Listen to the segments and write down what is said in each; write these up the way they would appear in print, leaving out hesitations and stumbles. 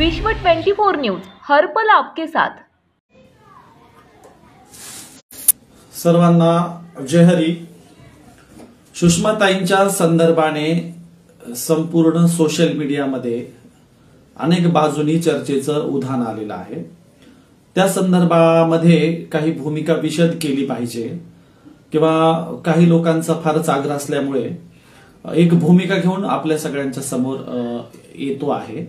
विश्व 24 न्यूज हर पल आपके साथ। सर्वांना जय हरी। सुषमाताईंच्या संदर्भाने संपूर्ण सोशल मीडियामध्ये अनेक बाजूनी चर्चेचं उधाण आलेलं आहे। त्या संदर्भामध्ये काही भूमिका विशद केली पाहिजे किंवा काही लोकांचा फारच आग्रह असल्यामुळे एक भूमिका घेऊन आपल्या सगळ्यांच्या समोर येतो आहे।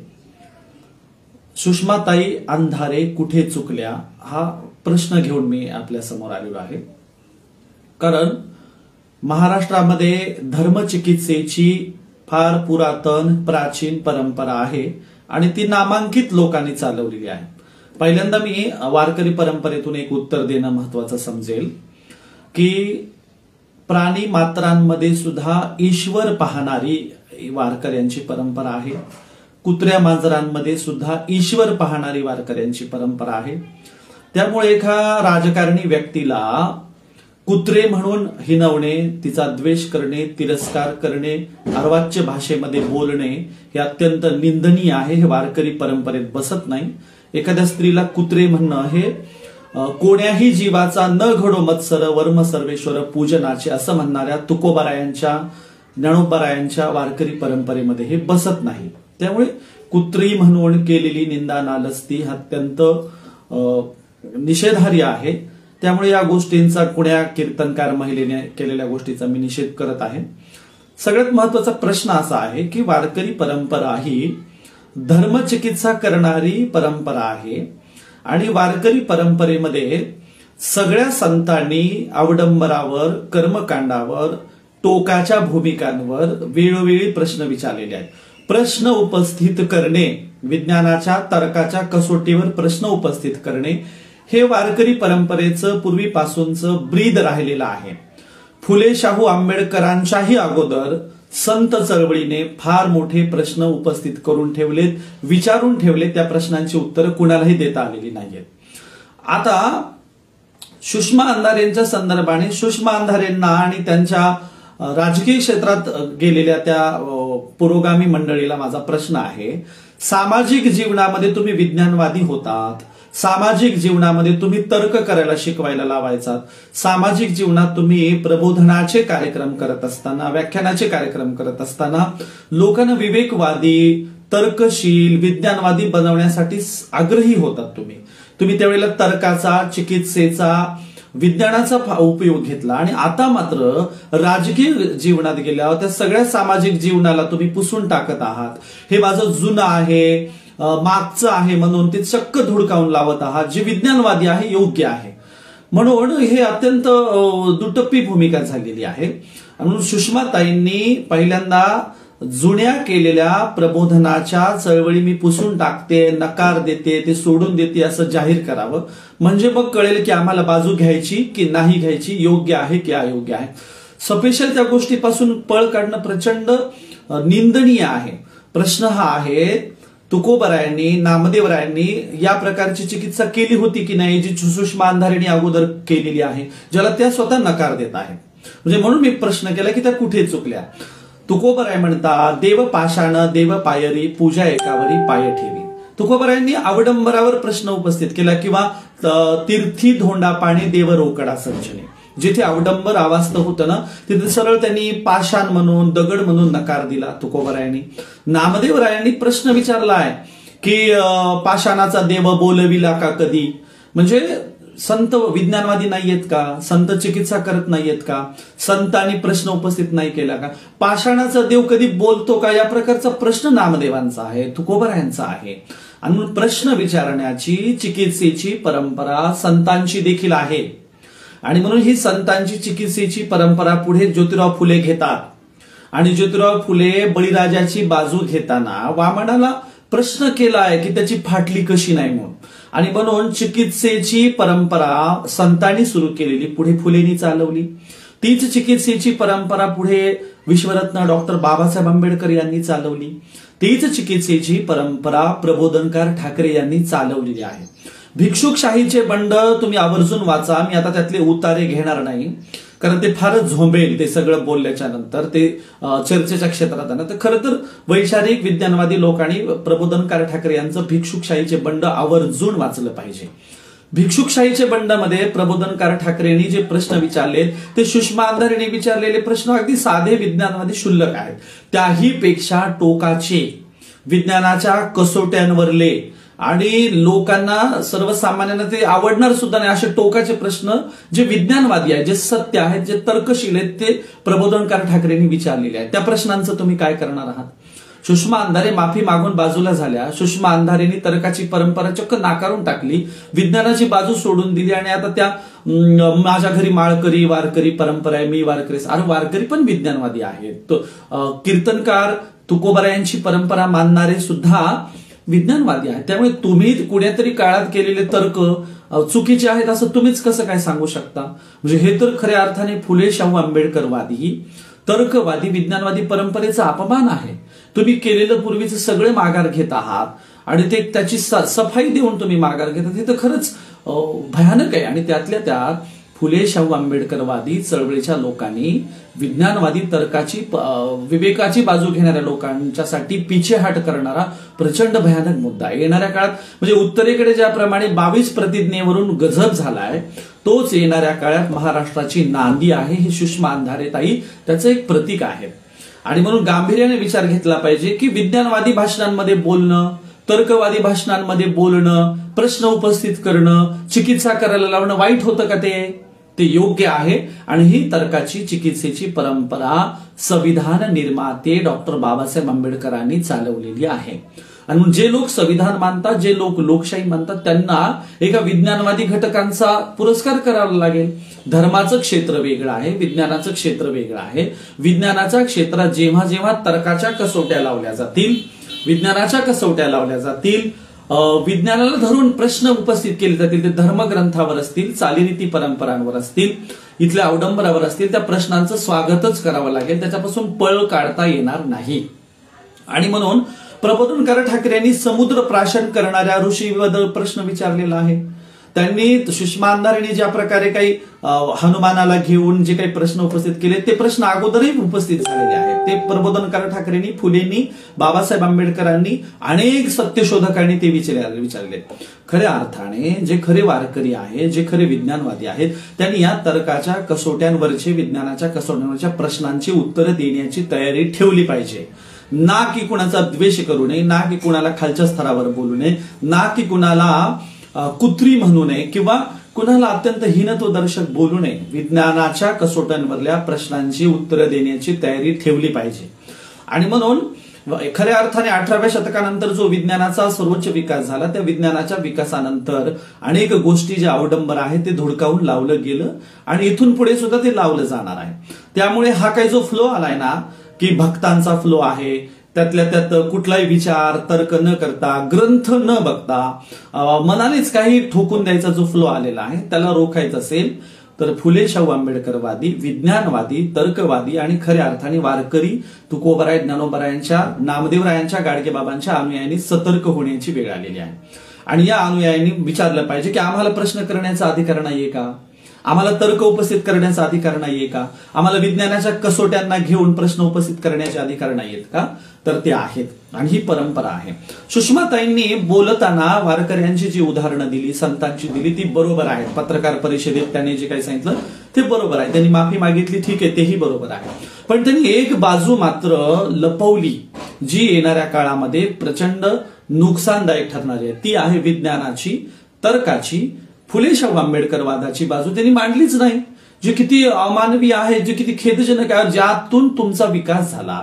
सुषमाताई अंधारे कुठे चुकल्या हा प्रश्न घेऊन मी आपल्या समोर आलेलो आहे। कारण महाराष्ट्रामध्ये धर्मचिकित्सेची फार पुरातन प्राचीन परंपरा आहे आणि ती नामांकित लोकांनी चालवलेली आहे। पहिल्यांदा मी वारकरी परंपरेतून एक उत्तर देणं महत्त्वाचं समजेल की प्राणी मात्रांमध्ये सुद्धा ईश्वर पाहणारी वारकऱ्यांची परंपरा आहे। कुत्र्या मांजरांमध्ये सुद्धा ईश्वर पाहणारी वारकऱ्यांची परंपरा आहे। त्यामुळे एका राजकारणी व्यक्तीला कुत्रे म्हणून हिणवणे, तिचा द्वेष करणे, तिरस्कार करणे, अर्वाच्य भाषेमध्ये बोलणे हे अत्यंत निंदनीय आहे। हे वारकरी परंपरेत बसत नाही। एखाद्या स्त्रीला कुत्रे म्हणणं हे कोण्याही जीवाचा न घडो मत्सर वर्म सर्वेश्वर पूजनाचे असं म्हणणाऱ्या तुकोबारायांच्या ज्ञानोबारायांच्या वारकरी परंपरेमध्ये हे बसत नाही। त्यामुळे कुत्री म्हणून केलेली निंदा नालस्ती अत्यंत निषेधार्ह आहे। त्यामुळे या गोष्टींचा कुण्या कीर्तनकार महिलेने केलेल्या गोष्टीचा मी निषेध करत आहे। सगळ्यात महत्त्वाचा प्रश्न असा आहे की वारकरी परंपरा ही धर्मचिकित्सा करणारी परंपरा आहे आणि वारकरी परंपरेमध्ये सगळ्या संतांनी अवडंबरावर, कर्मकांडावर, टोकाच्या भूमिकांवर वेळोवेळी प्रश्न विचारलेले आहेत। प्रश्न उपस्थित करणे, विज्ञानाच्या तर्काच्या कसोटीवर प्रश्न उपस्थित करणे हे वारकरी परंपरेचं पूर्वीपासूनचं ब्रीद राहिलेलं आहे। फुले शाहू आंबेडकरांच्याही अगोदर संत चळवळीने फार मोठे प्रश्न उपस्थित करून ठेवलेत, विचारून ठेवले। त्या प्रश्नांची उत्तरं कुणालाही देता आलेली नाहीयेत। आता सुषमा अंधारेंच्या संदर्भाने सुषमा अंधारेंना आणि त्यांच्या राजकीय क्षेत्रात गेलेल्या त्या पुरोगामी मंडळीला माझा प्रश्न आहे, सामाजिक जीवनामध्ये तुम्ही विज्ञानवादी होतात, सामाजिक जीवनामध्ये तुम्ही तर्क करायला शिकवायला लावायचात, सामाजिक जीवनात तुम्ही प्रबोधनाचे कार्यक्रम करत असताना, व्याख्यानाचे कार्यक्रम करत असताना लोकांना विवेकवादी, तर्कशील, विज्ञानवादी बनवण्यासाठी आग्रही होतात। तुम्ही त्यावेळेला तर्काचा, चिकित्सेचा, विज्ञानाचा उपयोग घेतला आणि आता मात्र राजकीय जीवनात गेल्यावर त्या सगळ्या सामाजिक जीवनाला तुम्ही पुसून टाकत आहात। हे माझं जुनं आहे, मागचं आहे म्हणून ते चक्क धुडकावून लावत आहात। जे विज्ञानवादी आहे योग्य आहे म्हणून हे अत्यंत दुटप्पी भूमिका झालेली आहे। म्हणून सुषमाताईंनी पहिल्यांदा जुन्या केलेल्या प्रबोधनाच्या चळवळी मी पुसून टाकते, नकार देते, ते सोडून देते असं जाहीर करावं। म्हणजे मग कळेल की आम्हाला बाजू घ्यायची की नाही घ्यायची, योग्य आहे की अयोग्य आहे। स्पेशल त्या गोष्टीपासून पळ काढणं प्रचंड निंदनीय आहे। प्रश्न हा आहे, तुकोबारायांनी, नामदेवरायांनी या प्रकारची चिकित्सा केली होती की नाही जी सुषमा अंधारेंनी अगोदर केलेली आहे, ज्याला त्या स्वतः नकार देत आहेत। म्हणजे म्हणून मी प्रश्न केला की त्या कुठे चुकल्या। तुकोबाराय म्हणतात, देव पाषाण देव पायरी पूजा एकावरी पाय ठेवी। तुकोबारायांनी अवडंबरावर प्रश्न उपस्थित केला किंवा तीर्थी धोंडा पाणी देव रोकडा संचने, जिथे अवडंबर अवास्तव होतं ना तिथे सरळ त्यांनी पाषाण म्हणून, दगड म्हणून नकार दिला तुकोबारायांनी। नामदेवरायांनी प्रश्न विचारलाय की पाषाणाचा देव बोलविला का कधी, म्हणजे संत विज्ञानवादी नाहीयेत का, संत चिकित्सा करत नाहीयेत का, संतांनी प्रश्न उपस्थित नाही केला का, पाषाणाचा देव कधी बोलतो का, या प्रकारचा प्रश्न नामदेवांचा आहे, तुकोबारायांचा आहे। आणि प्रश्न विचारण्याची, चिकित्सेची परंपरा संतांची देखील आहे आणि म्हणून ही संतांची चिकित्सेची परंपरा पुढे ज्योतिराव फुले घेतात आणि ज्योतिराव फुले बळीराजाची बाजू घेताना वामनाला प्रश्न केलाय की त्याची फाटली कशी नाही म्हणून, आणि म्हणून चिकित्सेची परंपरा संतांनी सुरू केलेली पुढे फुलेंनी चालवली। तीच चिकित्सेची परंपरा पुढे विश्वरत्न डॉक्टर बाबासाहेब आंबेडकर यांनी चालवली। तीच चिकित्सेची परंपरा प्रबोधनकार ठाकरे यांनी चालवलेली आहे। भिक्षुकशाहीचे बंड तुम्ही आवर्जून वाचा, मी आता त्यातले उतारे घेणार नाही कारण ते फारच झोंबेल ते सगळं बोलल्याच्या नंतर, ते चर्चेच्या क्षेत्रात आलं. तर खरं तर वैचारिक विज्ञानवादी लोकांनी प्रबोधनकार ठाकरे यांचं भिक्षुकशाहीचे बंड आवर्जून वाचलं पाहिजे. भिक्षुकशाहीचे बंडामध्ये प्रबोधनकार ठाकरेंनी जे प्रश्न विचारले ते सुषमा अंधारेंनी विचारलेले प्रश्न अगदी साधे विज्ञानवादी क्षुल्लक आहेत. त्याही पेक्षा टोकाचे विज्ञानाच्या कसोट्यांवरले आणि लोकांना सर्वसामान्यांना ते आवडणार सुद्धा नाही असे टोकाचे प्रश्न जे विज्ञानवादी आहेत, जे सत्य आहेत, जे तर्कशील आहेत, ते प्रबोधनकार ठाकरेंनी विचारलेले आहेत. त्या प्रश्नांचं तुम्ही काय करणार आहात? सुषमा अंधारे माफी मागून बाजूला झाल्या. सुषमा अंधारेंनी तर्काची परंपरा चक्क नाकारून टाकली, विज्ञानाची बाजू सोडून दिली आणि आता त्या माझ्या घरी माळकरी वारकरी परंपरा आहे, मी वारकरी. अरे वारकरी पण विज्ञानवादी आहेत. कीर्तनकार तुकोबारायांची परंपरा मानणारे सुद्धा विज्ञानवादी आहेत. त्यामुळे तुम्ही कुठेतरी काळात केलेले तर्क चुकीचे आहेत असं तुम्हीच कसं काय सांगू शकता? म्हणजे हे तर खऱ्या अर्थाने फुले शाहू आंबेडकरवादी तर्कवादी विज्ञानवादी परंपरेचा अपमान आहे. तुम्ही केलेलं पूर्वीचं सगळे माघार घेत आहात आणि ते त्याची सफाई देऊन तुम्ही माघार घेतात, हे तर खरंच भयानक आहे. आणि त्यातल्या त्यात फुले शाहू आंबेडकरवादी चळवळीच्या लोकांनी विज्ञानवादी तर्काची विवेकाची बाजू घेणाऱ्या लोकांच्यासाठी पिछेहाट करणारा प्रचंड भयानक मुद्दा आहे. येणाऱ्या काळात म्हणजे उत्तरेकडे ज्याप्रमाणे 22 प्रतिज्ञेवरून गजब झालाय, तोच येणाऱ्या काळात महाराष्ट्राची नांदी आहे. ही सुषमा अंधारे ताई त्याचं एक प्रतीक आहे. आणि म्हणून गांभीर्याने विचार घेतला पाहिजे की विज्ञानवादी भाषणांमध्ये बोलणं, तर्कवादी भाषणांमध्ये बोलणं, प्रश्न उपस्थित करणं, चिकित्सा करायला लावणं वाईट होतं का? ते योग्य आहे. आणि ही तर्काची चिकित्सेची परंपरा संविधान निर्माते डॉक्टर बाबासाहेब आंबेडकरांनी चालवलेली आहे. आणि म्हणून जे लोक संविधान मानतात, जे लोक लोकशाही मानतात, त्यांना एका विज्ञानवादी घटकांचा पुरस्कार करावा लागेल. धर्माचं क्षेत्र वेगळं आहे, विज्ञानाचं क्षेत्र वेगळं आहे. विज्ञानाच्या क्षेत्रात जेव्हा जेव्हा तर्काच्या कसोट्या लावल्या जातील, विज्ञानाच्या कसोट्या लावल्या जातील, विज्ञानाला धरून प्रश्न उपस्थित केले जातील, ते धर्मग्रंथावर असतील, चालीरीती परंपरांवर असतील, इथल्या अवडंबरावर असतील, त्या प्रश्नांचं स्वागतच करावं लागेल. त्याच्यापासून पळ काढता येणार नाही. आणि म्हणून प्रबोधनकार ठाकरे यांनी समुद्र प्राशन करणाऱ्या ऋषीबद्दल प्रश्न विचारलेला आहे. त्यांनी सुषमा अंधारेंनी ज्या प्रकारे काही हनुमानाला घेऊन जे काही प्रश्न उपस्थित केले ते प्रश्न अगोदरही उपस्थित झालेले आहेत. ते प्रबोधनकार ठाकरेंनी, फुलेंनी, बाबासाहेब आंबेडकरांनी, अनेक सत्यशोधकांनी ते विचारले. खऱ्या अर्थाने जे खरे वारकरी आहेत, जे खरे विज्ञानवादी आहेत, त्यांनी या तर्काच्या कसोट्यांवरचे, विज्ञानाच्या कसोट्यांवरच्या प्रश्नांची उत्तरं देण्याची तयारी ठेवली पाहिजे. ना की कुणाचा द्वेष करू नये, ना की कुणाला खालच्या स्तरावर बोलू नये, ना की कुणाला कुत्री म्हणू नये किंवा कुणाला अत्यंत हीनत्वदर्शक बोलू नये. विज्ञानाच्या कसोट्यांवरल्या प्रश्नांची उत्तरं देण्याची तयारी ठेवली पाहिजे. आणि म्हणून खऱ्या अर्थाने 18व्या शतकानंतर जो विज्ञानाचा सर्वोच्च विकास झाला, त्या विज्ञानाच्या विकासानंतर अनेक गोष्टी ज्या अवडंबर आहेत ते धुडकावून लावलं गेलं आणि इथून पुढे सुद्धा ते लावलं जाणार आहे. त्यामुळे हा काही जो फ्लो आलाय ना, की भक्तांचा फ्लो आहे, त्यातल्या त्यात कुठलाही विचार तर्क न करता, ग्रंथ न बघता, मनानेच काही ठोकून द्यायचा जो फ्लो आलेला आहे, त्याला रोखायचं असेल तर फुले शाहू आंबेडकरवादी, विज्ञानवादी, तर्कवादी आणि खऱ्या अर्थाने वारकरी, तुकोबाराय, ज्ञानोबारायांच्या, नामदेवरायांच्या, गाडगेबाबांच्या अनुयायांनी सतर्क होण्याची वेळ आलेली आहे. आणि या अनुयायांनी विचारलं पाहिजे की आम्हाला प्रश्न करण्याचा अधिकार नाहीये का? आम्हाला तर्क उपस्थित करण्याचा अधिकार नाहीये का? आम्हाला विज्ञानाच्या कसोट्यांना घेऊन प्रश्न उपस्थित करण्याचे अधिकार नाहीयेत का? तर ते आहेत. आणि ही परंपरा आहे. सुषमाताईंनी बोलताना वारकऱ्यांची जी उदाहरणं दिली, संतांची दिली, ती बरोबर आहेत. पत्रकार परिषदेत त्यांनी जे काही सांगितलं ते बरोबर आहे. त्यांनी माफी मागितली, ठीक आहे, तेही बरोबर आहे. पण त्यांनी एक बाजू मात्र लपवली, जी येणाऱ्या काळामध्ये प्रचंड नुकसानदायक ठरणार आहे. ती आहे विज्ञानाची, तर्काची, फुले शाहू आंबेडकरवादाची बाजू त्यांनी मांडलीच नाही, जी किती अमानवी आहे, जी किती खेदजनक आहे. ज्यातून तुमचा विकास झाला,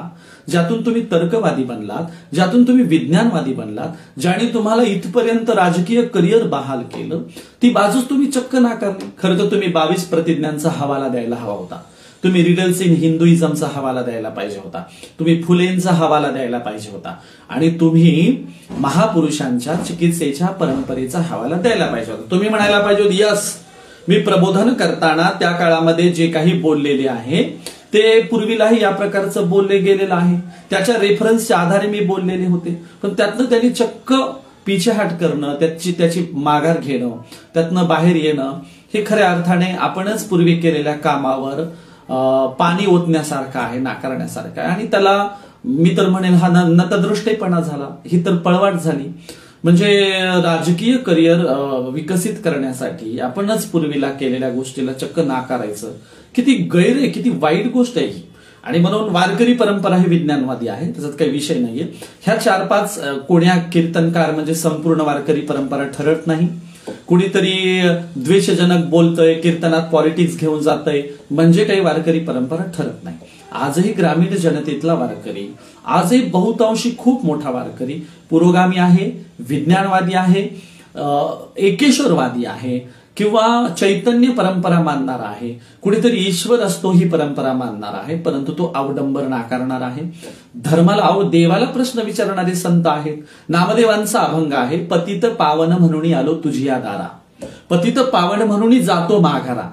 ज्यातून तुम्ही तर्कवादी बनलात, ज्यातून तुम्ही विज्ञानवादी बनलात, ज्याने तुम्हाला इथपर्यंत राजकीय करिअर बहाल केलं, ती बाजूच तुम्ही चक्क नाकारली. खरं तर तुम्ही 22 प्रतिज्ञांचा हवाला द्यायला हवा होता. तुम्ही रिडल्स इन हिंदुइझमचा हवाला द्यायला पाहिजे होता. तुम्ही फुलेंचा हवाला द्यायला पाहिजे होता. आणि तुम्ही महापुरुषांच्या चिकित्सेच्या परंपरेचा हवाला द्यायला पाहिजे होता. तुम्ही म्हणायला पाहिजे होते, यस, मी प्रबोधन करताना त्या काळामध्ये जे काही बोललेले आहे ते पूर्वीलाही या प्रकारचं बोलले गेलेलं आहे, त्याच्या रेफरन्सच्या आधारे मी बोललेले होते. पण त्यातनं त्यांनी चक्क पिछेहाट करणं, त्याची माघार घेणं, त्यातनं बाहेर येणं, हे खऱ्या अर्थाने आपणच पूर्वी केलेल्या कामावर पाणी ओतण्यासारखं आहे, नाकारण्यासारखं आहे. आणि त्याला मी तर म्हणेल हा नतदृष्टेपणा झाला, ही तर पळवाट झाली. म्हणजे राजकीय करिअर विकसित करण्यासाठी आपणच पूर्वीला केलेल्या गोष्टीला चक्क नाकारायचं, किती गैर आहे, किती वाईट गोष्ट आहे ही. आणि म्हणून वारकरी परंपरा ही विज्ञानवादी आहे, त्याच्यात काही विषय नाहीये. ह्या 4-5 कोण्या कीर्तनकार म्हणजे संपूर्ण वारकरी परंपरा ठरत नाही. कुणीतरी द्वेषजनक बोलतंय, कीर्तनात पॉलिटिक्स घेऊन जातंय म्हणजे काही वारकरी परंपरा ठरत नाही. आजही ग्रामीण जनतेतला वारकरी, आजही बहुतांशी खूप मोठा वारकरी पुरोगामी आहे, विज्ञानवादी आहे, एकेश्वरवादी आहे किंवा चैतन्य परंपरा मानणारा आहे. कुणीतरी ईश्वर असतो ही परंपरा मानणारा आहे, परंतु तो अवडंबर नाकारणार आहे. धर्माला देवाला प्रश्न विचारणारे संत आहेत. नामदेवांचा अभंग आहे, पतित पावन म्हणून आलो तुझिया दारा, पतित पावन म्हणून जातो माघारा,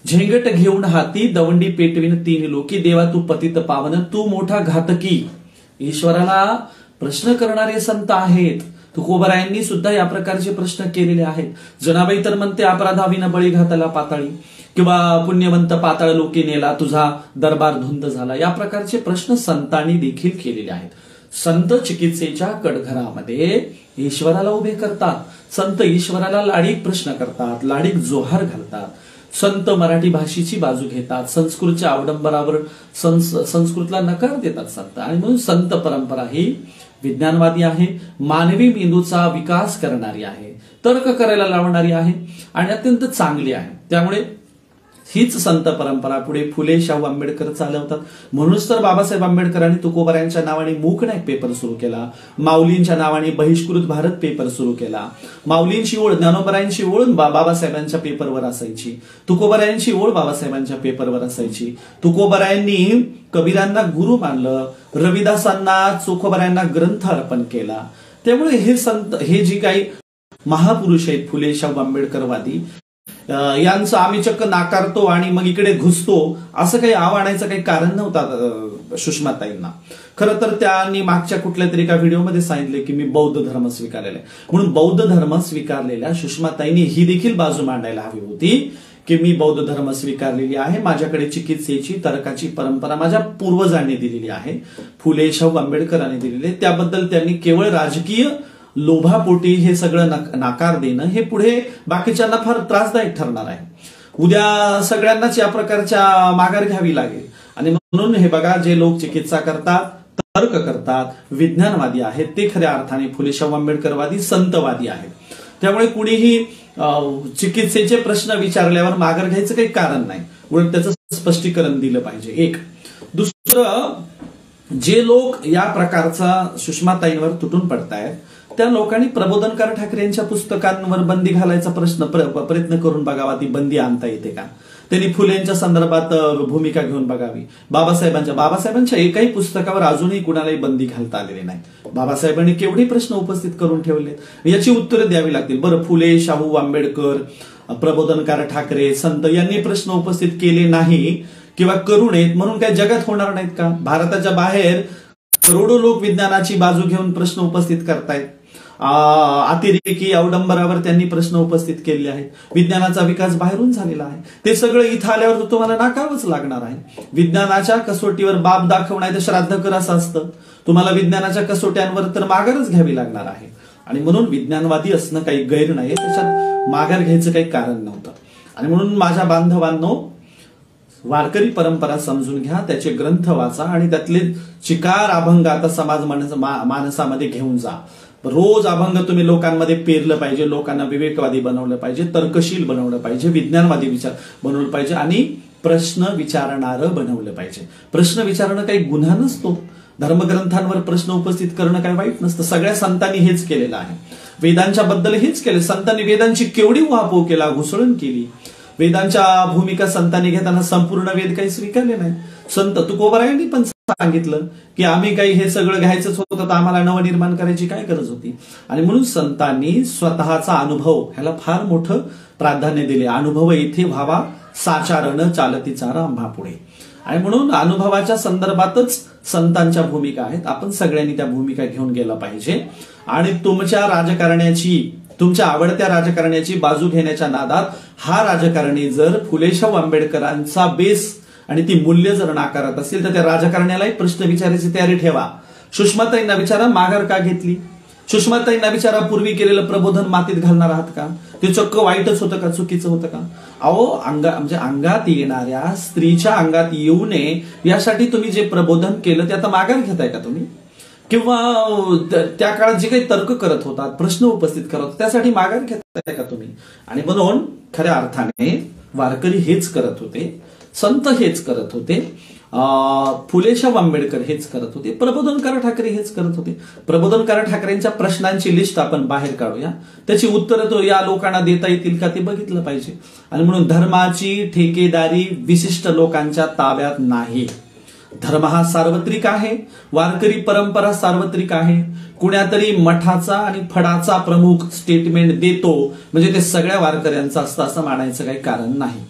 झेंगट घेऊन हाती दवंडी पेटविन 3 लोकी, देवा तू पतित पावन तू मोठा घातकी. ईश्वराला प्रश्न करणारे संत आहेत. तुकोबरायांनी सुद्धा या प्रकारचे प्रश्न केलेले आहेत. जनाबाई तर म्हणते अपराधाविन बळी घातला पाताळी, किंवा पुण्यवंत पाताळ लोकी नेला तुझा दरबार धुंद झाला. या प्रकारचे प्रश्न संतांनी देखील केलेले आहेत. संत चिकित्सेच्या कटघरामध्ये ईश्वराला उभे करतात. संत ईश्वराला लाडीक प्रश्न करतात, लाडीक जोहार घालतात. संत मराठी भाषेची बाजू घेतात, संस्कृतच्या अवडंबरावर संस्कृतला नकार देतात संत. आणि म्हणून संत परंपरा ही विज्ञानवादी आहे, मानवी मेंदूचा विकास करणारी आहे, तर्क करायला लावणारी आहे आणि अत्यंत चांगली आहे. त्यामुळे हीच संत परंपरा पुढे फुले, शाहू आंबेडकर चालवतात. म्हणूनच तर बाबासाहेब आंबेडकरांनी तुकोबरायांच्या नावाने मूकनायक पेपर सुरू केला, माऊलींच्या नावाने बहिष्कृत भारत पेपर सुरू केला. माऊलींची ओळ, ज्ञानोबरायांची ओळ बाबासाहेबांच्या पेपरवर असायची, तुकोबरायांची ओळ बाबासाहेबांच्या पेपरवर असायची. तुकोबरायांनी कबीरांना गुरु मानलं, रविदासांना चोखोबरायांना ग्रंथ अर्पण केला. त्यामुळे हे संत, हे जी काही महापुरुष आहेत फुले, शाहू आंबेडकरवादी, यांचं आम्ही चक्क नाकारतो आणि मग इकडे घुसतो असं काही आव्हानाचं काही कारण नव्हतं सुषमाताईंना. खरं तर त्यांनी मागच्या कुठल्या तरी एका व्हिडिओमध्ये सांगितले की मी बौद्ध धर्म स्वीकारलेला आहे, म्हणून बौद्ध धर्म स्वीकारलेल्या सुषमाताईंनी ही देखील बाजू मांडायला हवी होती की मी बौद्ध धर्म स्वीकारलेली आहे, माझ्याकडे चिकित्सेची तर्काची परंपरा माझ्या पूर्वजांनी दिलेली आहे, फुले शाहू आंबेडकरांनी दिलेली. त्याबद्दल त्यांनी केवळ राजकीय लोभापोटी हे सगळं नाकार देणं हे पुढे बाकीच्यांना फार त्रासदायक ठरणार आहे. उद्या सगळ्यांनाच या प्रकारच्या माघार घ्यावी लागेल. आणि म्हणून हे बघा, जे लोक चिकित्सा करतात, तर्क करतात, विज्ञानवादी आहेत, ते खऱ्या अर्थाने फुले शाहू आंबेडकरवादी संतवादी आहेत. त्यामुळे कुणीही चिकित्सेचे प्रश्न विचारल्यावर माघार घ्यायचं काही कारण नाही, उलट त्याचं स्पष्टीकरण दिलं पाहिजे. एक. दुसरं, जे लोक या प्रकारचा सुषमाताईंवर तुटून पडतायत त्या लोकांनी प्रबोधनकार ठाकरे यांच्या पुस्तकांवर बंदी घालायचा प्रयत्न करून बघावा, ती बंदी आणता येते का. त्यांनी फुलेंच्या संदर्भात भूमिका घेऊन बघावी. बाबासाहेबांच्या एकाही पुस्तकावर अजूनही कुणालाही बंदी घालता आलेली नाही. बाबासाहेबांनी केवढे प्रश्न उपस्थित करून ठेवले, याची उत्तरं द्यावी लागतील. बरं, फुले, शाहू आंबेडकर, प्रबोधनकार ठाकरे, संत यांनी प्रश्न उपस्थित केले नाही किंवा करू नयेत म्हणून काय जगात होणार नाहीत का. भारताच्या बाहेर करोडो लोक विज्ञानाची बाजू घेऊन प्रश्न उपस्थित करतायत. अतिरेकी अवडंबरावर त्यांनी प्रश्न उपस्थित केले आहेत. विज्ञानाचा विकास बाहेरून झालेला आहे. ते सगळं इथं आल्यावर तुम्हाला नाकारावंच लागणार आहे. विज्ञानाच्या कसोटीवर बाप दाखव नाही तर श्राद्ध कर असं असतं. तुम्हाला विज्ञानाच्या कसोट्यांवर तर माघारच घ्यावी लागणार आहे. आणि म्हणून विज्ञानवादी असणं काही गैर नाहीये, त्याच्यात माघार घ्यायचं काही कारण नव्हतं. आणि म्हणून माझ्या बांधवांनो, वारकरी परंपरा समजून घ्या, त्याचे ग्रंथ वाचा आणि त्यातले चिकार अभंग आता समाज मानसामध्ये घेऊन जा. रोज अभंग तुम्ही लोकांमध्ये पेरलं पाहिजे, लोकांना विवेकवादी बनवलं पाहिजे, तर्कशील बनवलं पाहिजे, विज्ञानवादी विचार बनवलं पाहिजे आणि प्रश्न विचारणारं बनवलं पाहिजे. प्रश्न विचारणं काही गुन्हा नसतो. धर्मग्रंथांवर प्रश्न उपस्थित करणं काही वाईट नसतं. सगळ्या संतांनी हेच केलेलं आहे. वेदांच्या बद्दल हेच केलं. संतांनी वेदांची केवढी उहापोह केला, घुसळण केली. वेदांच्या भूमिका संतांनी घेताना संपूर्ण वेद काही स्वीकारले नाही. संत तुकोबरायांनी पण सांगितलं की आम्ही काही हे सगळं घ्यायचंच होतं तर आम्हाला नवनिर्माण करायची काय गरज होती. आणि म्हणून संतांनी स्वतःचा अनुभव ह्याला फार मोठं प्राधान्य दिले. अनुभव येथे व्हावा, साचारण चालती चारा आम्हा पुढे. आणि म्हणून अनुभवाच्या संदर्भातच संतांच्या भूमिका आहेत. आपण सगळ्यांनी त्या भूमिका घेऊन गेला पाहिजे आणि तुमच्या आवडत्या राजकारण्याची बाजू घेण्याच्या नादात हा राजकारणी जर फुलेशाहू आंबेडकरांचा बेस आणि ती मूल्य जर नाकारत असेल तर त्या राजकारण्यालाही प्रश्न विचारायची तयारी ठेवा. सुषमाताईंना विचारा माघार का घेतली? सुषमाताईंना विचारा पूर्वी केलेलं प्रबोधन मातीत घालणार आहात का? ते चक्क वाईटच होतं का, चुकीचं होतं का? अहो म्हणजे अंगात येणाऱ्या स्त्रीच्या अंगात येऊ नये यासाठी तुम्ही जे प्रबोधन केलं ते आता माघार घेताय का तुम्ही? किंवा त्या काळात जे काही तर्क करत होतात, प्रश्न उपस्थित करत होतात त्यासाठी माघार घेताय का तुम्ही? आणि म्हणून खऱ्या अर्थाने वारकरी हेच करत होते, संत हेच करत होते, फुलेशाहू आंबेडकर हेच करत होते, प्रबोधनकार ठाकरे हेच करत होते. प्रबोधनकार ठाकरेंच्या प्रश्नांची लिस्ट आपण बाहेर काढूया, त्याची उत्तरं तो या लोकांना देता येतील का ते बघितलं पाहिजे. आणि म्हणून धर्माची ठेकेदारी विशिष्ट लोकांच्या ताब्यात नाही. धर्म हा सार्वत्रिक आहे, वारकरी परंपरा सार्वत्रिक आहे. कुण्यातरी मठाचा आणि फडाचा प्रमुख स्टेटमेंट देतो म्हणजे ते सगळ्या वारकऱ्यांचं असतं असं मानायचं काही कारण नाही.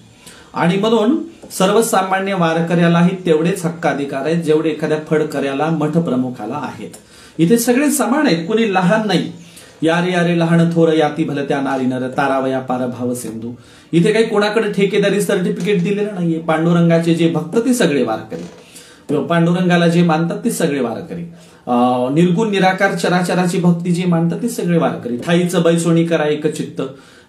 आणि म्हणून सर्वसामान्य वारकऱ्यालाही तेवढेच हक्काधिकार आहेत जेवढे एखाद्या फडकऱ्याला मठ प्रमुखाला आहेत. इथे सगळे समान आहेत, कुणी लहान नाही. यारे यारे लहान थोर याती भल त्या नारी नर तारावया पार भाव सिंधू. इथे काही कोणाकडे ठेकेदारी सर्टिफिकेट दिलेलं नाहीये. पांडुरंगाचे जे भक्त ते सगळे वारकरी, पांडुरंगाला जे मानतात ते सगळे वारकरी, निर्गुण निराकार चराचराची भक्ती जे मानतात ते सगळे वारकरी. ठाईचं बैसोणी करा एक चित्त,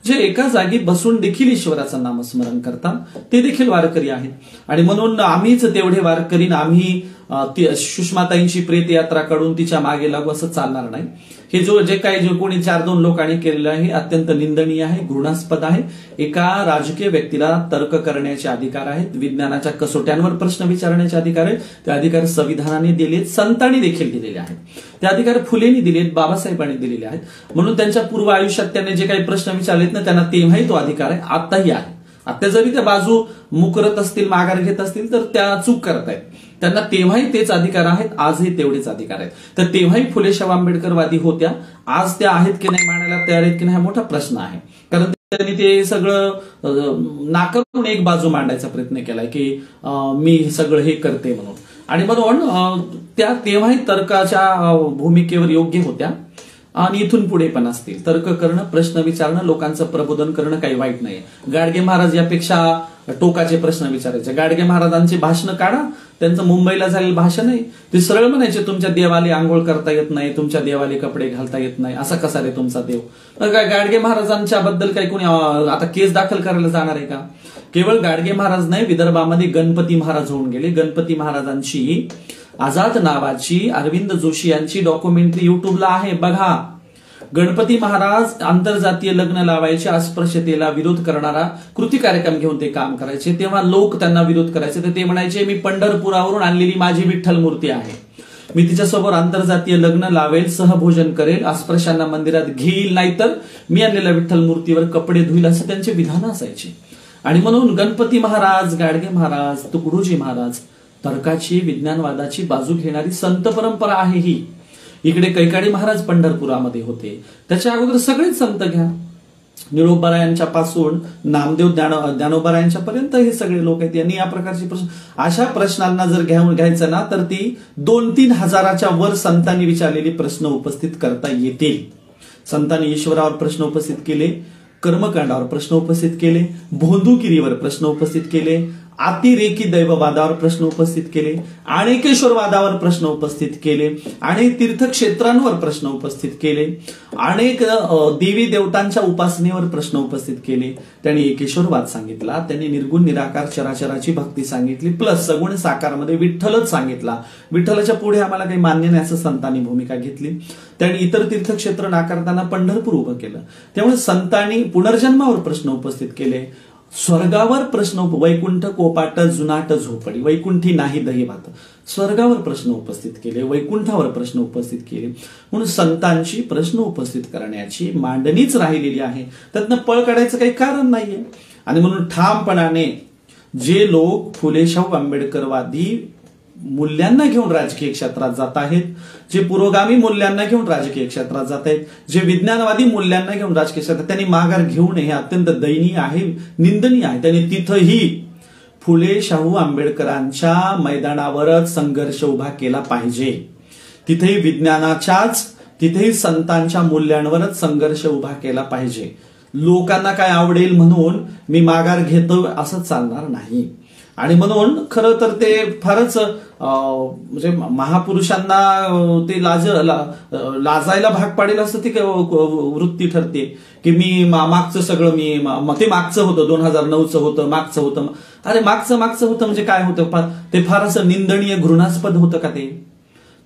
जे एका जागी बसून देखील ईश्वराचं नामस्मरण करतात ते देखील वारकरी आहेत. आणि म्हणून आम्हीच तेवढे वारकरी, आम्ही सुषमाताईंची प्रेत यात्रा काढून तिच्या मागे लागू असं चालणार नाही. हे जे काही कोणी 4-2 लोकांनी केलेलं आहे अत्यंत निंदनीय आहे, घृणास्पद आहे. एका राजकीय व्यक्तीला तर्क करण्याचे अधिकार आहेत, विज्ञानाच्या कसोट्यांवर प्रश्न विचारण्याचे अधिकार आहेत. ते अधिकार संविधानाने दिलेत, संतांनी देखील दिलेले आहेत. ते अधिकार फुलेंनी दिलेत, बाबासाहेबांनी दिलेले आहेत. म्हणून त्यांच्या पूर्व आयुष्यात त्यांनी जे काही प्रश्न विचारलेत ना त्यांना तेव्हाही तो अधिकार आहे, आताही आहे. आता जरी त्या बाजू मुकरत असतील, माघार घेत असतील तर त्या चूक करतायत. त्यांना तेव्हाही तेच अधिकार आहेत, आजही तेवढेच अधिकार आहेत. तर तेव्हाही फुलेशाहू आंबेडकरवादी होत्या, आज त्या आहेत की नाही, मानायला तयार आहेत की नाही हा मोठा प्रश्न आहे. कारण त्यांनी ते सगळं नाकारून एक बाजू मांडायचा प्रयत्न केलाय की मी सगळं हे करते म्हणून. आणि म्हणून त्या तेव्हाही तर्काच्या भूमिकेवर योग्य होत्या आणि इथून पुढे पण असतील. तर्क करणं, प्रश्न विचारणं, लोकांचं प्रबोधन करणं काही वाईट नाही. गाडगे महाराज यापेक्षा टोकाचे प्रश्न विचारायचे. गाडगे महाराजांची भाषणं काढा, त्यांचं मुंबईला झालेलं भाषण आहे, ते सरळ म्हणायचे तुमच्या देवाला आंघोळ करता येत नाही, तुमच्या देवाला कपडे घालता येत नाही, असा कसा रे तुमचा देव. काय गाडगे महाराजांच्या बद्दल काही कोणी आता केस दाखल करायला जाणार आहे का? केवळ गाडगे महाराज नाही, विदर्भामध्ये गणपती महाराज होऊन गेले. गणपती महाराजांची आझाद नावाची अरविंद जोशी यांची डॉक्युमेंटरी युट्यूबला आहे, बघा. गणपती महाराज आंतरजातीय लग्न लावायचे, अस्पृश्यतेला विरोध करणारा कृती कार्यक्रम घेऊन ते काम करायचे. तेव्हा लोक त्यांना विरोध करायचे, तर ते म्हणायचे मी पंढरपुरावरून आणलेली माझी विठ्ठल मूर्ती आहे, मी तिच्यासोबत आंतरजातीय लग्न लावेल, सहभोजन करेल, अस्पृश्यांना मंदिरात घेईल, नाहीतर मी आणलेल्या विठ्ठल मूर्तीवर कपडे धुईल, असं त्यांचे विधान असायचे. आणि म्हणून गणपती महाराज, गाडगे महाराज, तुकडोजी महाराज तर्काची, विज्ञानवादाची बाजू घेणारी संत परंपरा आहे ही. इकडे कैकाडी महाराज पंढरपुरामध्ये होते, त्याच्या अगोदर सगळेच संत घ्या, निळोबारायांच्या पासून नामदेव ज्ञानोबारायांच्या पर्यंत हे सगळे लोक आहेत. यांनी या प्रकारचे प्रश्न, अशा प्रश्नांना जर घ्यायचं ना तर ती 2-3 हजाराच्या वर संतांनी विचारलेली प्रश्न उपस्थित करता येतील. संतांनी ईश्वरावर प्रश्न उपस्थित केले, कर्मकांडावर प्रश्न उपस्थित केले, भोंदूगिरीवर प्रश्न उपस्थित केले, अतिरेकी दैववादावर प्रश्न उपस्थित केले, अनेकेश्वरवादावर प्रश्न उपस्थित केले, अनेक तीर्थक्षेत्रांवर प्रश्न उपस्थित केले, अनेक देवी देवतांच्या उपासनेवर प्रश्न उपस्थित केले. त्यांनी एकेश्वरवाद सांगितला, त्यांनी निर्गुण निराकार चराचराची भक्ती सांगितली, प्लस सगुण साकारमध्ये विठ्ठलच सांगितला. विठ्ठलाच्या पुढे आम्हाला काही मान्य नाही असं संतांनी भूमिका घेतली. त्यांनी इतर तीर्थक्षेत्र नाकारताना पंढरपूर उभं केलं. त्यामुळे संतांनी पुनर्जन्मावर प्रश्न उपस्थित केले, स्वर्गावर प्रश्न, वैकुंठ कोपाट जुनाट झोपडी, वैकुंठी नाही दही भात, स्वर्गावर प्रश्न उपस्थित केले, वैकुंठावर प्रश्न उपस्थित केले. म्हणून संतांची प्रश्न उपस्थित करण्याची मांडणीच राहिलेली आहे, त्यातनं पळ काढायचं काही कारण नाहीये. आणि म्हणून ठामपणाने जे लोक फुलेशाहू आंबेडकरवादी मूल्यांना घेऊन राजकीय क्षेत्रात जात आहेत, जे पुरोगामी मूल्यांना घेऊन राजकीय क्षेत्रात जात आहेत, जे विज्ञानवादी मूल्यांना घेऊन राजकीय क्षेत्रात, त्यांनी माघार घेऊ नये हे अत्यंत दयनीय आहे, निंदनीय आहे. त्यांनी तिथंही फुले शाहू आंबेडकरांच्या मैदानावरच संघर्ष उभा केला पाहिजे. तिथेही विज्ञानाच्याच, तिथेही संतांच्या मूल्यांवरच संघर्ष उभा केला पाहिजे. लोकांना काय आवडेल म्हणून मी माघार घेतो असं चालणार नाही. आणि म्हणून खरं तर ते फारच म्हणजे महापुरुषांना ते लाजायला भाग पाडेल असं ती वृत्ती ठरते की मी मागचं सगळं ते मागचं होतं, 2009चं होतं, मागचं होतं. अरे मागचं होतं म्हणजे काय होतं? ते फार असं निंदनीय घृणास्पद होतं का ते?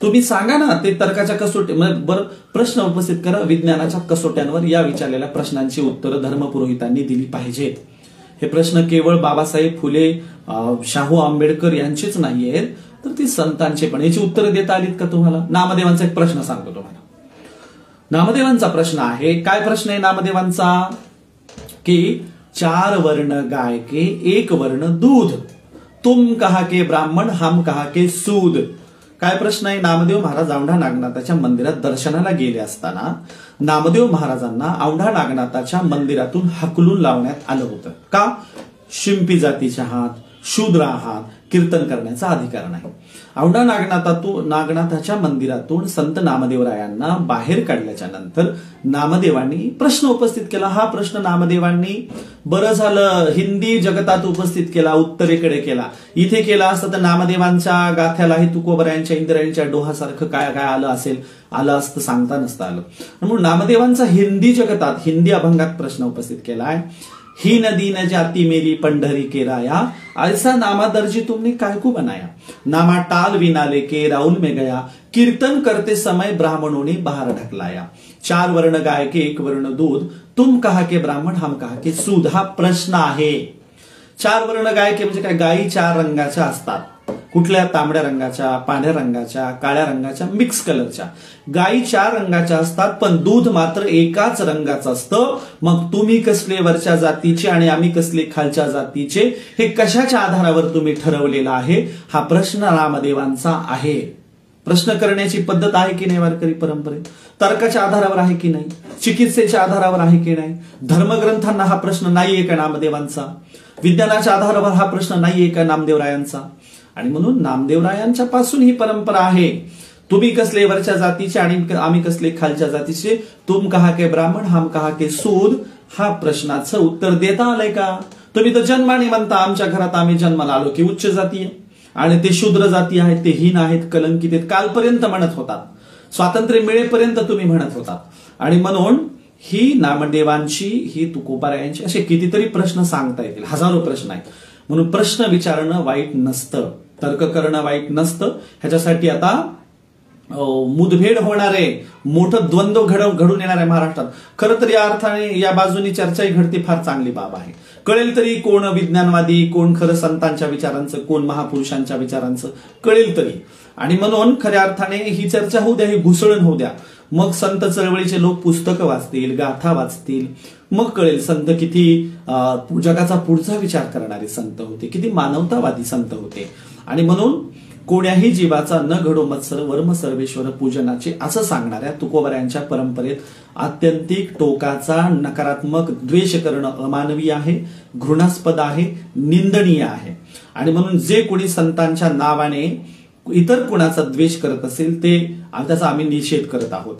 तुम्ही सांगा ना. ते तर्काच्या कसोटी बरं प्रश्न उपस्थित करा. विज्ञानाच्या कसोट्यांवर या विचारलेल्या प्रश्नांची उत्तरं धर्मपुरोहितांनी दिली पाहिजेत. हे प्रश्न केवळ बाबासाहेब फुले, शाहू आंबेडकर यांचेच नाही आहेत, तर ती संतांचे पण. याची उत्तरं देता आलीत का तुम्हाला? नामदेवांचा एक प्रश्न सांगतो तुम्हाला. नामदेवांचा प्रश्न आहे. काय प्रश्न आहे नामदेवांचा? की 4 वर्ण गाय के 1 वर्ण दूध, तुम कहा के ब्राह्मण, हम कहा के सूद. काय प्रश्न आहे? नामदेव महाराज औंढा नागनाथाच्या मंदिरात दर्शनाला गेले असताना नामदेव महाराजांना औंढा नागनाथाच्या मंदिरातून हकलून लावण्यात आलं होतं. का? शिंपी जातीचे आहात, शूद्र आहात, कीर्तन करण्याचा अधिकार नाही. औंढा नागनाथाच्या मंदिरातून संत नामदेवरायांना बाहेर काढल्याच्या नंतर नामदेवांनी प्रश्न उपस्थित केला. हा प्रश्न नामदेवांनी बरं झालं हिंदी जगतात उपस्थित केला, उत्तरेकडे केला. इथे केला असतं तर नामदेवांच्या गाथ्यालाही तुकोबरायांच्या इंद्रायणीच्या डोहासारखं काय काय आलं असतं सांगता नसतं आलं. म्हणून नामदेवांचा हिंदी जगतात, हिंदी अभंगात प्रश्न उपस्थित केलाय. ही नदी न जाती मेरी पंढरी के राया, ऐसा नामा दर्जी तुमने काय को बनाया. नामा टाल विना लेके राउल में गया, कीर्तन करते समय ब्राह्मणों ने बाहर ढकलाया. 4 वर्ण गाय के 1 वर्ण दूध, तुम कहा के ब्राह्मण, हम कहा के सूद. हा प्रश्न आहे. 4 वर्ण गाय के म्हणजे काय? गायी 4 रंगाच्या असतात. कुठल्या? तांबड्या रंगाच्या, पांढऱ्या रंगाच्या, काळ्या रंगाच्या, मिक्स कलरच्या. गायी 4 रंगाच्या असतात, पण दूध मात्र एकाच रंगाचं असतं. मग तुम्ही कसले वरच्या जातीचे आणि आम्ही कसले खालच्या जातीचे, हे कशाच्या आधारावर तुम्ही ठरवलेला आहे? हा प्रश्न नामदेवांचा आहे. प्रश्न करण्याची पद्धत आहे की नाही वारकरी परंपरेत? तर्काच्या आधारावर आहे की नाही? चिकित्सेच्या आधारावर आहे की नाही? धर्मग्रंथांना हा प्रश्न नाहीये का नामदेवांचा? विज्ञानाच्या आधारावर हा प्रश्न नाहीये का नामदेवरायांचा? आणि म्हणून नामदेवरायांच्या पासून ही परंपरा आहे. तुम्ही कसले वरच्या जातीचे आणि आम्ही कसले खालच्या जातीचे, तुम कहा के ब्राह्मण, हम कहा के सूद. हा प्रश्नाचं उत्तर देता आलंय का? तुम्ही तर जन्माने म्हणता आमच्या घरात आम्ही जन्माला आलो की उच्च जाती आहे आणि ते शूद्र जाती आहेत, ते हीन आहेत, कलंकित आहेत. कालपर्यंत म्हणत होतात, स्वातंत्र्य मिळेपर्यंत तुम्ही म्हणत होता. आणि म्हणून ही नामदेवांची, ही तुकोबारायांची असे कितीतरी प्रश्न सांगता येतील, हजारो प्रश्न आहेत. म्हणून प्रश्न विचारणं वाईट नसतं, तर्क करणं वाईट नसतं. ह्याच्यासाठी आता मुदभेड होणारे, मोठं द्वंद्व घडून येणार आहे महाराष्ट्रात. खरं तर या अर्थाने या बाजूनी चर्चाही घडते, फार चांगली बाब आहे. कळेल तरी कोण विज्ञानवादी, कोण खरं संतांच्या विचारांचं, कोण महापुरुषांच्या विचारांचं कळेल तरी. आणि म्हणून खऱ्या अर्थाने ही चर्चा होऊ द्या, ही घुसळण होऊ द्या. मग संत चळवळीचे लोक पुस्तकं वाचतील, गाथा वाचतील, मग कळेल संत किती जगाचा पुढचा विचार करणारे संत होते, किती मानवतावादी संत होते. आणि म्हणून कोण्याही जीवाचा न घडो मत्सर वर्म सर्वेश्वर पूजनाचे असं सांगणाऱ्या तुकोबारायांच्या परंपरेत आत्यंतिक टोकाचा नकारात्मक द्वेष करणं अमानवी आहे, घृणास्पद आहे, निंदनीय आहे. आणि म्हणून जे कोणी संतांच्या नावाने इतर कुणाचा द्वेष करत असेल ते त्याचा आम्ही निषेध करत आहोत.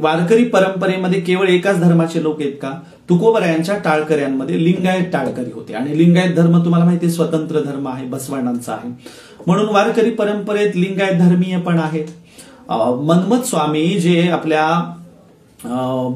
वारकरी परंपरेमध्ये केवळ एकाच धर्माचे लोक आहेत का? तुकोबारायांच्या टाळकऱ्यांमध्ये लिंगायत टाळकरी होते आणि लिंगायत धर्म तुम्हाला माहिती स्वतंत्र धर्म आहे, बसवाणांचा आहे. म्हणून वारकरी परंपरेत लिंगायत धर्मीय पण आहेत. मनमथ स्वामी जे आपल्या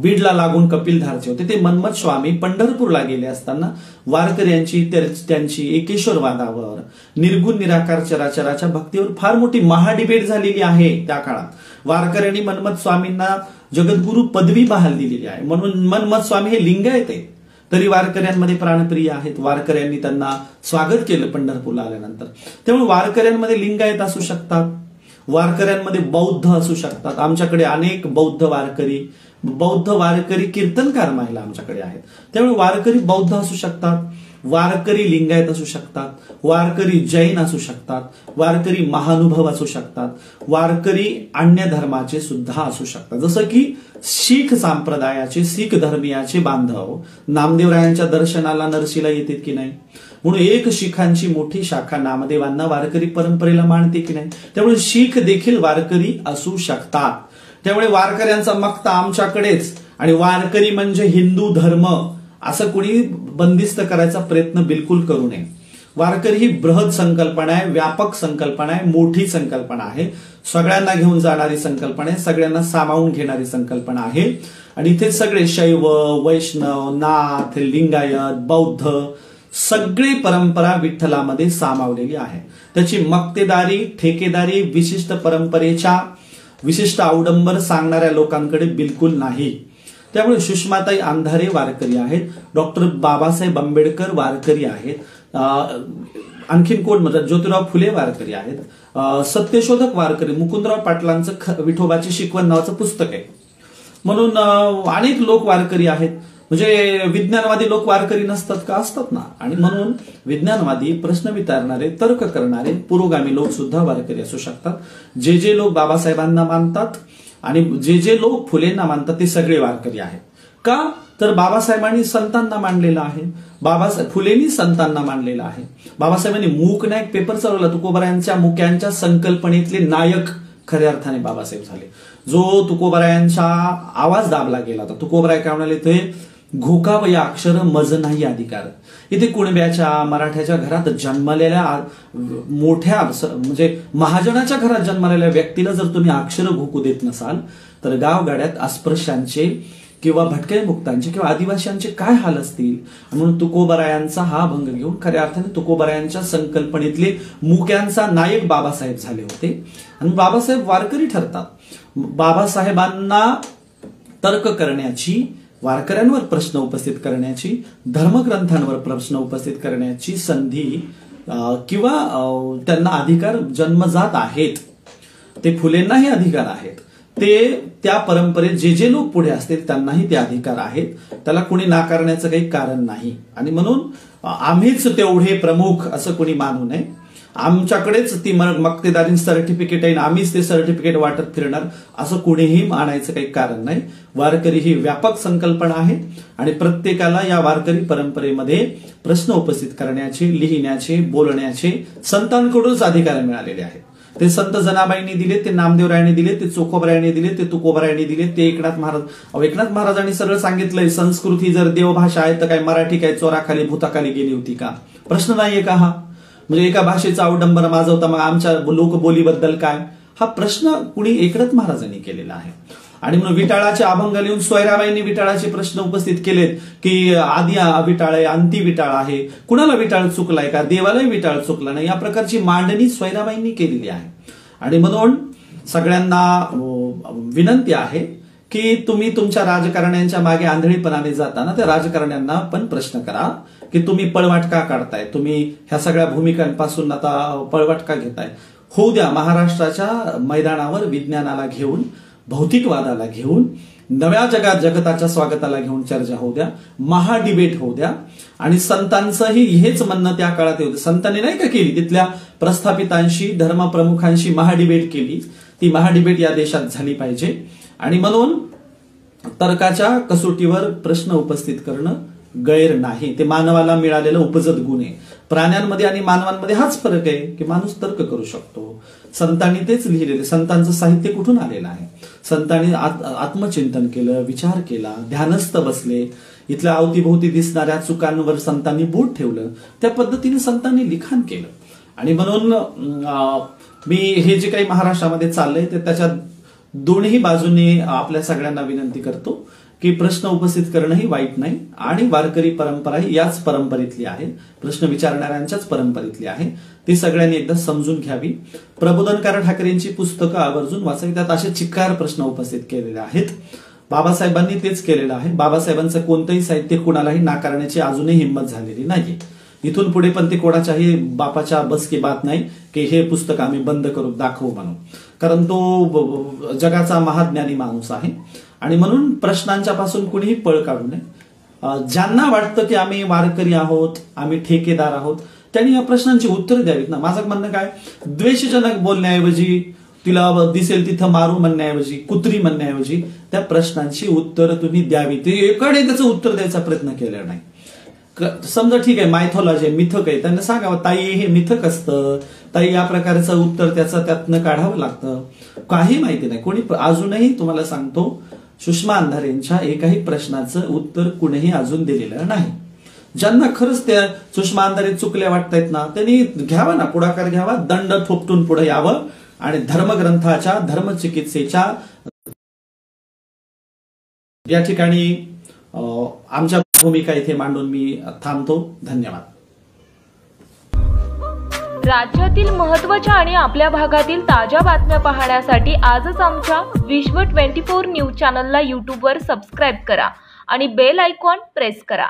बीडला लागून कपिलधारचे होते, ते मनमथ स्वामी पंढरपूरला गेले असताना वारकऱ्यांची त्यांची एकेश्वरवादावर, निर्गुण निराकार चराचराच्या भक्तीवर फार मोठी महाडिबेट झालेली आहे. त्या काळात वारकऱ्यांनी मनमथ स्वामींना जगद्गुरु पदवी बहाल दिलेली आहे. म्हणून मनमथ स्वामी हे लिंगायत आहेत, तरी वारकऱ्यांमध्ये प्राणप्रिय आहेत. वारकऱ्यांनी त्यांना स्वागत केलं पंढरपूरला आल्यानंतर. त्यामुळे वारकऱ्यांमध्ये लिंगायत असू शकतात, वारकऱ्यांमध्ये बौद्ध असू शकतात. आमच्याकडे अनेक बौद्ध वारकरी कीर्तनकार महिला आमच्याकडे आहेत. त्यामुळे वारकरी बौद्ध असू शकतात, वारकरी लिंगायत असू शकतात, वारकरी जैन असू शकतात, वारकरी महानुभव असू शकतात, वारकरी अन्य धर्माचे सुद्धा असू शकतात. जसं की शीख संप्रदायाचे, शीख धर्मीयाचे बांधव नामदेवरायांच्या दर्शनाला नरसीला येतात की नाही, म्हणून एक शीखांची मोठी शाखा नामदेवांना वारकरी परंपरेला मानते की नाही. त्यामुळे शीख देखील वारकरी असू शकतात. त्यामुळे वारकऱ्यांचा मक्ता आमच्याकडेच आणि वारकरी म्हणजे हिंदू धर्म असं कोणी बंदिस्त करायचा प्रयत्न बिलकुल करू नये. वारकरी ही बृहद संकल्पना आहे, व्यापक संकल्पना आहे, मोठी संकल्पना आहे, सगळ्यांना घेऊन जाणारी संकल्पना आहे, सगळ्यांना सामावून घेणारी संकल्पना आहे. आणि इथे सगळे शैव, वैष्णव, नाथ, लिंगायत, बौद्ध सगळी परंपरा विठ्ठलामध्ये सामावलेली आहे. त्याची मक्तेदारी, ठेकेदारी विशिष्ट परंपरेच्या विशिष्ट अवडंबर सांगणाऱ्या लोकांकडे बिलकुल नाही. त्यामुळे सुषमाताई अंधारे वारकरी आहेत, डॉक्टर बाबासाहेब आंबेडकर वारकरी आहेत, आणखीन कोण म्हणजे ज्योतिराव फुले वारकरी आहेत, सत्यशोधक वारकरी, मुकुंदराव पाटलांचं विठोबाची शिकवण नावाचं पुस्तक आहे. म्हणून अनेक लोक वारकरी आहेत. म्हणजे विज्ञानवादी लोक वारकरी नसतात का? असतात ना. आणि म्हणून विज्ञानवादी, प्रश्न विचारणारे, तर्क करणारे पुरोगामी लोक सुद्धा वारकरी असू शकतात. जे लोक बाबासाहेबांना मानतात आणि जे लोक फुलेंना मानतात ते सगळे वारकरी आहेत. का? तर बाबासाहेबांनी संतांना मांडलेलं आहे, फुलेंनी संतांना मांडलेलं आहे. बाबासाहेबांनी मूक नायक पेपर चालवला. तुकोबरायांच्या मुक्यांच्या संकल्पनेतले नायक खऱ्या अर्थाने बाबासाहेब झाले. जो तुकोबरायांचा आवाज दाबला गेला होता. तुकोबराय काय म्हणाले ते, घोकावया अक्षर मज नाही अधिकार. इथे कुणब्याच्या मराठ्याच्या घरात जन्मलेल्या मोठ्या म्हणजे महाजनाच्या घरात जन्मलेल्या व्यक्तीला जर तुम्ही अक्षर घोकू देत नसाल तर गावगाड्यात अस्पृश्यांचे किंवा भटक्या मुक्तांचे किंवा आदिवासींचे काय हाल असतील. म्हणून तुकोबरायांचा हा भंग घेऊन खऱ्या अर्थाने तुकोबरायांच्या संकल्पनेतले मुक्यांचा नायक बाबासाहेब झाले होते. आणि बाबासाहेब वारकरी ठरतात. बाबासाहेबांना तर्क करण्याची, वारकऱ्यांवर प्रश्न उपस्थित करण्याची, धर्मग्रंथांवर प्रश्न उपस्थित करण्याची संधी किंवा त्यांना अधिकार जन्मजात आहेत. ते फुलेंनाही अधिकार आहेत. ते त्या परंपरेत जे लोक पुढे असतील त्यांनाही ते अधिकार आहेत. त्याला कुणी नाकारण्याचं काही कारण नाही. आणि म्हणून आम्हीच तेवढे प्रमुख असं कुणी मानू नये. आमच्याकडेच ती मक्तेदारी सर्टिफिकेट आहे, आम्हीच ते सर्टिफिकेट वाटत फिरणार असं कुणीही मानायचं काही कारण नाही. वारकरी ही व्यापक संकल्पना आहे आणि प्रत्येकाला या वारकरी परंपरेमध्ये प्रश्न उपस्थित करण्याचे, लिहिण्याचे, बोलण्याचे संतांकडूनच अधिकार मिळालेले आहेत. ते संत जनाबाईंनी दिले, ते नामदेवरायांनी दिले, ते चोखोबरायांनी दिले, ते तुकोबरायांनी दिले, ते एकनाथ महाराजांनी सरळ सांगितलंय, संस्कृत ही जर देवभाषा आहे तर काय मराठी काय चोराखाली भूताखाली गेली होती का? प्रश्न नाहीये का हा? म्हणजे एका भाषेचा अवडंबर माजवता मग आमच्या लोकबोलीबद्दल काय? हा प्रश्न कुणी एकनाथ महाराजांनी केलेला आहे. आणि म्हणून विटाळाचे अभंग लिहून सोयराबाईंनी विटाळाचे प्रश्न उपस्थित केलेत की आधी विटाळ आहे, अंती विटाळ आहे, कुणाला विटाळ चुकलाय का, देवालाही विटाळ चुकला नाही, या प्रकारची मांडणी सोयराबाईंनी केलेली आहे. आणि म्हणून सगळ्यांना विनंती आहे की तुम्ही तुमच्या राजकारण्यांच्या मागे आंधळीपणाने जाताना त्या राजकारण्यांना पण प्रश्न करा की तुम्ही पळवाट का काढताय, तुम्ही ह्या सगळ्या भूमिकांपासून आता पळवाट का घेताय. होऊ द्या, महाराष्ट्राच्या मैदानावर विज्ञानाला घेऊन, भौतिकवादाला घेऊन, नव्या जगताच्या स्वागताला घेऊन चर्चा होऊ द्या, महाडिबेट होऊ द्या. आणि संतांचंही हेच म्हणणं त्या काळात होतं. संतांनी नाही का केली, तिथल्या प्रस्थापितांशी, धर्मप्रमुखांशी महाडिबेट केली. ती महाडिबेट या देशात झाली पाहिजे. आणि म्हणून तर्काच्या कसोटीवर प्रश्न उपस्थित करणं गैर नाही. ते मानवाला मिळालेलं उपजत गुण आहे. प्राण्यांमध्ये आणि मानवांमध्ये हाच फरक आहे की माणूस तर्क करू शकतो. संतांनी तेच लिहिलेले. संतांचं साहित्य कुठून आलेलं आहे? संतांनी आत्मचिंतन केलं, विचार केला, ध्यानस्थ बसले, इथल्या अवतीभोवती दिसणाऱ्या चुकांवर संतांनी बोट ठेवलं. त्या पद्धतीने संतांनी लिखाण केलं. आणि म्हणून मी हे जे काही महाराष्ट्रामध्ये चाललंय ते त्याच्या दोन्ही बाजूने आपल्या सगळ्यांना विनंती करतो की प्रश्न उपस्थित करणंही वाईट नाही. आणि वारकरी परंपरा ही याच परंपरेतली आहे, प्रश्न विचारणाऱ्यांच्याच परंपरेतली आहे. ती सगळ्यांनी एकदा समजून घ्यावी. प्रबोधनकार ठाकरेंची पुस्तकं आवर्जून वाचावी. त्यात असे चिक्कार प्रश्न उपस्थित केलेले आहेत. बाबासाहेबांनी तेच केलेलं आहे. बाबासाहेबांचं कोणतंही साहित्य कुणालाही नाकारण्याची अजूनही हिंमत झालेली नाही. इथून पुढे पण ते कोणाच्याही बापाच्या बस की बात नाही की हे पुस्तक आम्ही बंद करू, दाखवू म्हणून. कारण तो जगाचा महाज्ञानी माणूस आहे. आणि म्हणून प्रश्नांच्या पासून कुणीही पळ काढू नये. ज्यांना वाटतं की आम्ही वारकरी आहोत, आम्ही ठेकेदार आहोत, त्यांनी या प्रश्नांची उत्तर द्यावीत ना. माझं म्हणणं काय, द्वेषजनक बोलण्याऐवजी, तिला दिसेल तिथं मारू म्हणण्याऐवजी, कुत्री म्हणण्याऐवजी त्या प्रश्नांची उत्तर तुम्ही द्यावी. ते एकाने त्याचं उत्तर द्यायचा प्रयत्न केला नाही. समजा ठीक आहे, मायथॉलॉजी आहे, मिथक आहे, त्यांना सांगावं ताई हे मिथक असतं, ताई या प्रकारचं उत्तर त्यातनं काढावं लागतं. काही माहिती नाही कोणी. अजूनही तुम्हाला सांगतो, सुषमा अंधारेंच्या एकाही प्रश्नाचं उत्तर कुणीही अजून दिलेलं नाही. ज्यांना खरंच त्या सुषमा अंधारे चुकल्या वाटतायत ना, त्यांनी घ्यावा ना, पुढाकार घ्यावा, दंड थोपटून पुढे यावं आणि धर्मग्रंथाच्या, धर्मचिकित्सेच्या या ठिकाणी आमच्या भूमिका इथे मांडून मी थांबतो. धन्यवाद. राज्यातील महत्त्वाच्या आणि आपल्या भागातील ताज्या बातम्या पाहण्यासाठी आजच आमच्या विश्व 24 न्यूज चॅनलला यूट्यूबवर सबस्क्राईब करा आणि बेल आयकॉन प्रेस करा.